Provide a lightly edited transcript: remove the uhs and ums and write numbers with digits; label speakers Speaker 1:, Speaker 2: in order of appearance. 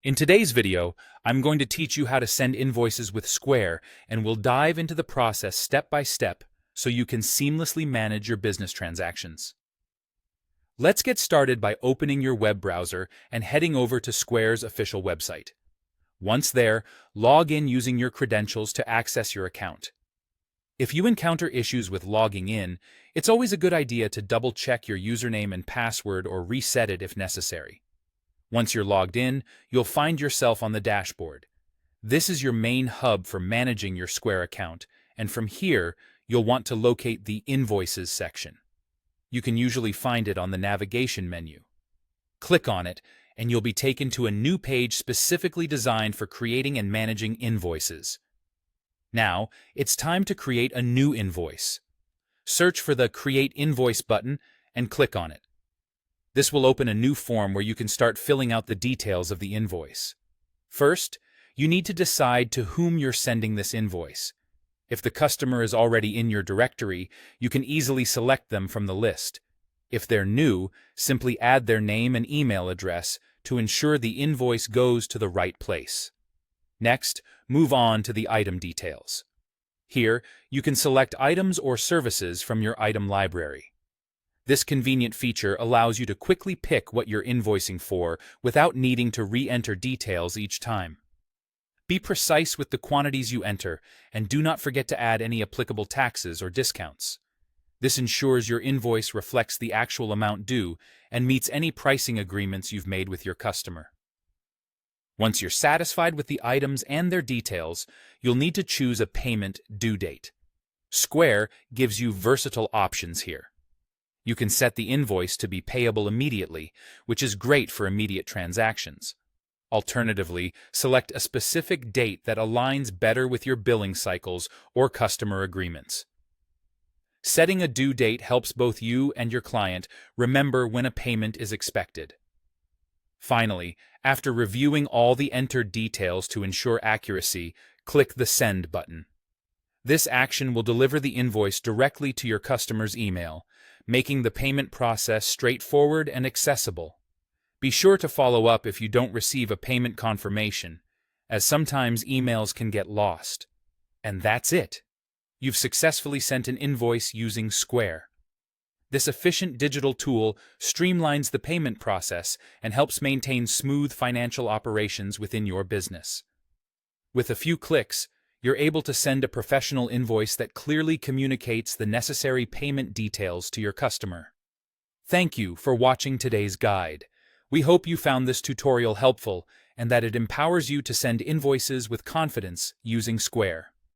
Speaker 1: In today's video, I'm going to teach you how to send invoices with Square, and we'll dive into the process step by step so you can seamlessly manage your business transactions. Let's get started by opening your web browser and heading over to Square's official website. Once there, log in using your credentials to access your account. If you encounter issues with logging in, it's always a good idea to double-check your username and password or reset it if necessary. Once you're logged in, you'll find yourself on the dashboard. This is your main hub for managing your Square account, and from here, you'll want to locate the Invoices section. You can usually find it on the navigation menu. Click on it, and you'll be taken to a new page specifically designed for creating and managing invoices. Now, it's time to create a new invoice. Search for the Create Invoice button and click on it. This will open a new form where you can start filling out the details of the invoice. First, you need to decide to whom you're sending this invoice. If the customer is already in your directory, you can easily select them from the list. If they're new, simply add their name and email address to ensure the invoice goes to the right place. Next, move on to the item details. Here, you can select items or services from your item library. This convenient feature allows you to quickly pick what you're invoicing for without needing to re-enter details each time. Be precise with the quantities you enter, and do not forget to add any applicable taxes or discounts. This ensures your invoice reflects the actual amount due and meets any pricing agreements you've made with your customer. Once you're satisfied with the items and their details, you'll need to choose a payment due date. Square gives you versatile options here. You can set the invoice to be payable immediately, which is great for immediate transactions. Alternatively, select a specific date that aligns better with your billing cycles or customer agreements. Setting a due date helps both you and your client remember when a payment is expected. Finally, after reviewing all the entered details to ensure accuracy, click the Send button. This action will deliver the invoice directly to your customer's email, making the payment process straightforward and accessible. Be sure to follow up if you don't receive a payment confirmation, as sometimes emails can get lost. And that's it. You've successfully sent an invoice using Square. This efficient digital tool streamlines the payment process and helps maintain smooth financial operations within your business. With a few clicks, you're able to send a professional invoice that clearly communicates the necessary payment details to your customer. Thank you for watching today's guide. We hope you found this tutorial helpful and that it empowers you to send invoices with confidence using Square.